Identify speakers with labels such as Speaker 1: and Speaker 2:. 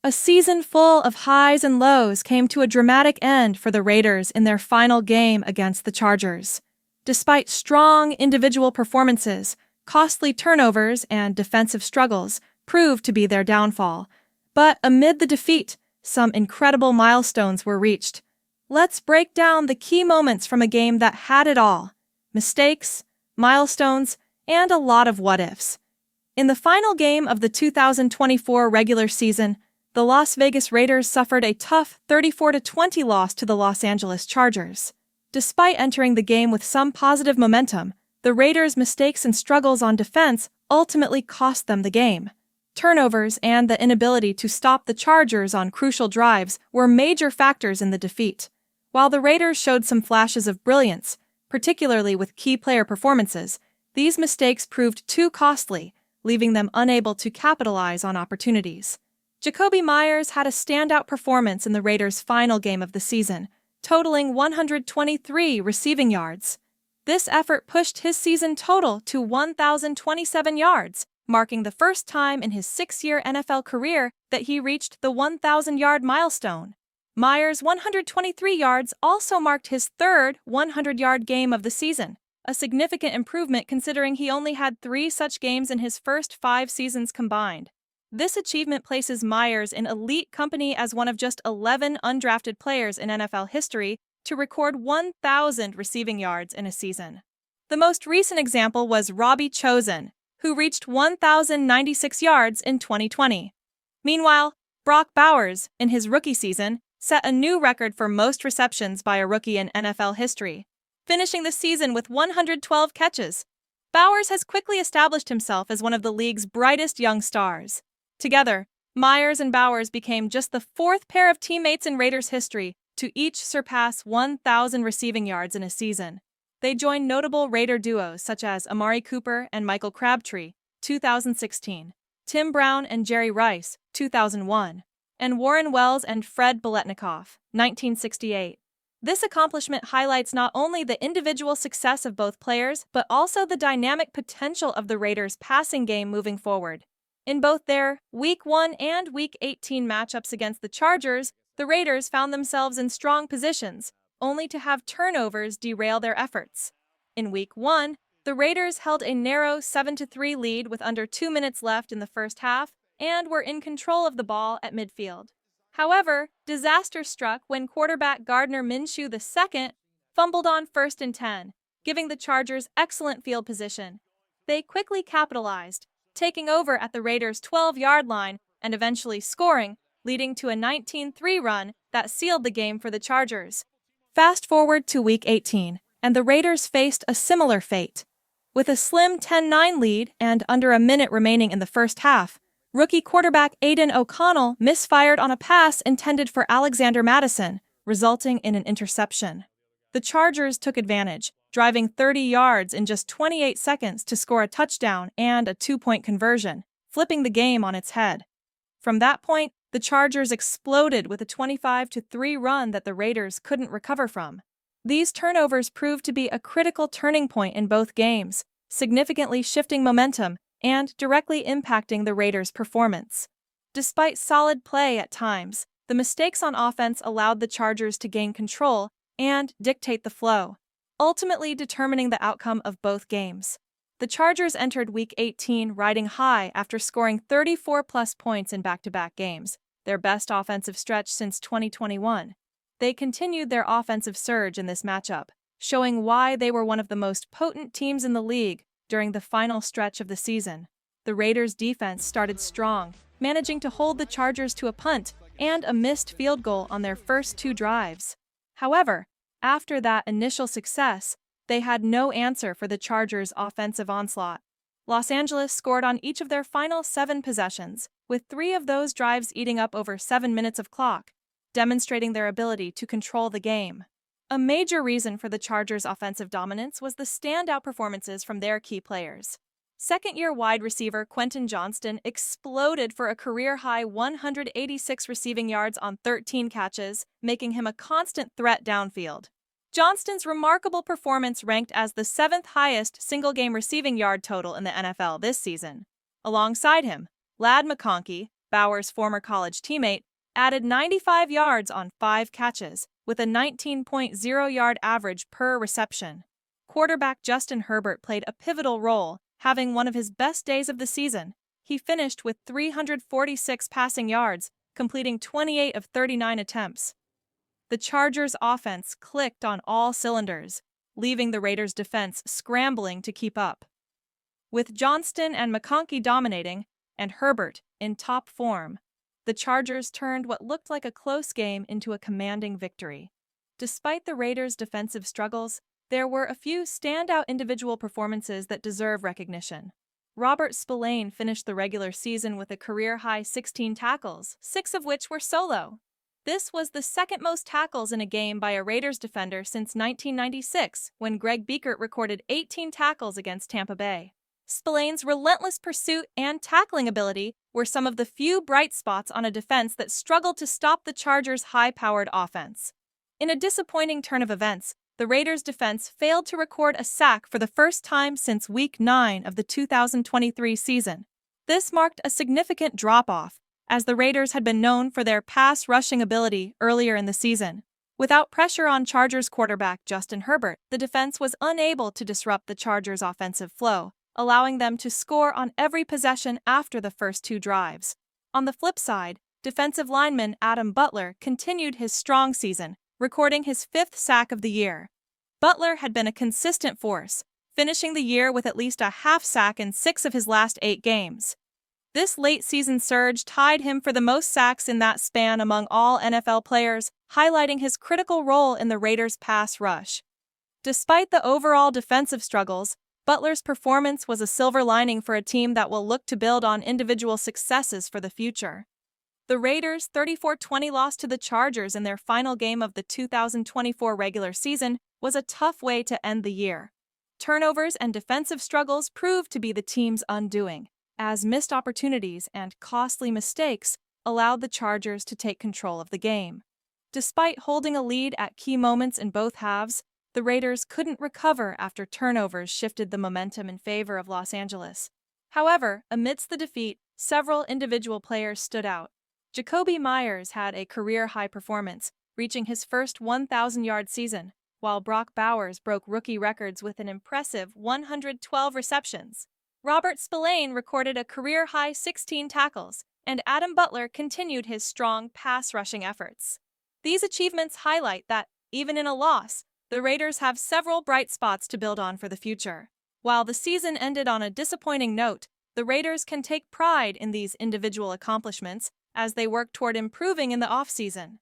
Speaker 1: A season full of highs and lows came to a dramatic end for the Raiders in their final game against the Chargers. Despite strong individual performances, costly turnovers and defensive struggles proved to be their downfall. But amid the defeat, some incredible milestones were reached. Let's break down the key moments from a game that had it all: mistakes, milestones, and a lot of what-ifs. In the final game of the 2024 regular season, the Las Vegas Raiders suffered a tough 34-20 loss to the Los Angeles Chargers. Despite entering the game with some positive momentum, the Raiders' mistakes and struggles on defense ultimately cost them the game. Turnovers and the inability to stop the Chargers on crucial drives were major factors in the defeat. While the Raiders showed some flashes of brilliance, particularly with key player performances, these mistakes proved too costly, leaving them unable to capitalize on opportunities. Jakobi Meyers had a standout performance in the Raiders' final game of the season, totaling 123 receiving yards. This effort pushed his season total to 1,027 yards, marking the first time in his 6-year NFL career that he reached the 1,000-yard milestone. Meyers' 123 yards also marked his third 100-yard game of the season, a significant improvement considering he only had 3 such games in his first 5 seasons combined. This achievement places Meyers in elite company as one of just 11 undrafted players in NFL history to record 1,000 receiving yards in a season. The most recent example was Robbie Chosen, who reached 1,096 yards in 2020. Meanwhile, Brock Bowers, in his rookie season, set a new record for most receptions by a rookie in NFL history, finishing the season with 112 catches. Bowers has quickly established himself as one of the league's brightest young stars. Together, Meyers and Bowers became just the 4th pair of teammates in Raiders history to each surpass 1,000 receiving yards in a season. They joined notable Raider duos such as Amari Cooper and Michael Crabtree, 2016, Tim Brown and Jerry Rice, 2001, and Warren Wells and Fred Biletnikoff, 1968. This accomplishment highlights not only the individual success of both players, but also the dynamic potential of the Raiders' passing game moving forward. In both their Week 1 and Week 18 matchups against the Chargers, the Raiders found themselves in strong positions, only to have turnovers derail their efforts. In Week 1, the Raiders held a narrow 7-3 lead with under 2 minutes left in the first half and were in control of the ball at midfield. However, disaster struck when quarterback Gardner Minshew II fumbled on 1st and 10, giving the Chargers excellent field position. They quickly capitalized, taking over at the Raiders' 12-yard line and eventually scoring, leading to a 19-3 run that sealed the game for the Chargers. Fast forward to Week 18, and the Raiders faced a similar fate. With a slim 10-9 lead and under a minute remaining in the first half, rookie quarterback Aiden O'Connell misfired on a pass intended for Alexander Mattison, resulting in an interception. The Chargers took advantage, driving 30 yards in just 28 seconds to score a touchdown and a 2-point conversion, flipping the game on its head. From that point, the Chargers exploded with a 25-3 run that the Raiders couldn't recover from. These turnovers proved to be a critical turning point in both games, significantly shifting momentum and directly impacting the Raiders' performance. Despite solid play at times, the mistakes on offense allowed the Chargers to gain control and dictate the flow, ultimately determining the outcome of both games. The Chargers entered Week 18 riding high after scoring 34-plus points in back-to-back games, their best offensive stretch since 2021. They continued their offensive surge in this matchup, showing why they were one of the most potent teams in the league during the final stretch of the season. The Raiders' defense started strong, managing to hold the Chargers to a punt and a missed field goal on their first 2 drives. However, after that initial success, they had no answer for the Chargers' offensive onslaught. Los Angeles scored on each of their final 7 possessions, with 3 of those drives eating up over 7 minutes of clock, demonstrating their ability to control the game. A major reason for the Chargers' offensive dominance was the standout performances from their key players. Second-year wide receiver Quentin Johnston exploded for a career-high 186 receiving yards on 13 catches, making him a constant threat downfield. Johnston's remarkable performance ranked as the 7th highest single-game receiving yard total in the NFL this season. Alongside him, Ladd McConkey, Bowers' former college teammate, added 95 yards on 5 catches, with a 19.0-yard average per reception. Quarterback Justin Herbert played a pivotal role, having one of his best days of the season. He finished with 346 passing yards, completing 28 of 39 attempts. The Chargers' offense clicked on all cylinders, leaving the Raiders' defense scrambling to keep up. With Johnston and McConkey dominating, and Herbert in top form, the Chargers turned what looked like a close game into a commanding victory. Despite the Raiders' defensive struggles, there were a few standout individual performances that deserve recognition. Robert Spillane finished the regular season with a career-high 16 tackles, 6 of which were solo. This was the second most tackles in a game by a Raiders defender since 1996, when Greg Biekert recorded 18 tackles against Tampa Bay. Spillane's relentless pursuit and tackling ability were some of the few bright spots on a defense that struggled to stop the Chargers' high-powered offense. In a disappointing turn of events, the Raiders' defense failed to record a sack for the first time since Week 9 of the 2023 season. This marked a significant drop-off, as the Raiders had been known for their pass-rushing ability earlier in the season. Without pressure on Chargers quarterback Justin Herbert, the defense was unable to disrupt the Chargers' offensive flow, allowing them to score on every possession after the first 2 drives. On the flip side, defensive lineman Adam Butler continued his strong season, recording his 5th sack of the year. Butler had been a consistent force, finishing the year with at least a half sack in 6 of his last 8 games. This late-season surge tied him for the most sacks in that span among all NFL players, highlighting his critical role in the Raiders' pass rush. Despite the overall defensive struggles, Butler's performance was a silver lining for a team that will look to build on individual successes for the future. The Raiders' 34-20 loss to the Chargers in their final game of the 2024 regular season was a tough way to end the year. Turnovers and defensive struggles proved to be the team's undoing, as missed opportunities and costly mistakes allowed the Chargers to take control of the game. Despite holding a lead at key moments in both halves, the Raiders couldn't recover after turnovers shifted the momentum in favor of Los Angeles. However, amidst the defeat, several individual players stood out. Jakobi Meyers had a career-high performance, reaching his first 1,000-yard season, while Brock Bowers broke rookie records with an impressive 112 receptions. Robert Spillane recorded a career-high 16 tackles, and Adam Butler continued his strong pass-rushing efforts. These achievements highlight that, even in a loss, the Raiders have several bright spots to build on for the future. While the season ended on a disappointing note, the Raiders can take pride in these individual accomplishments as they work toward improving in the offseason.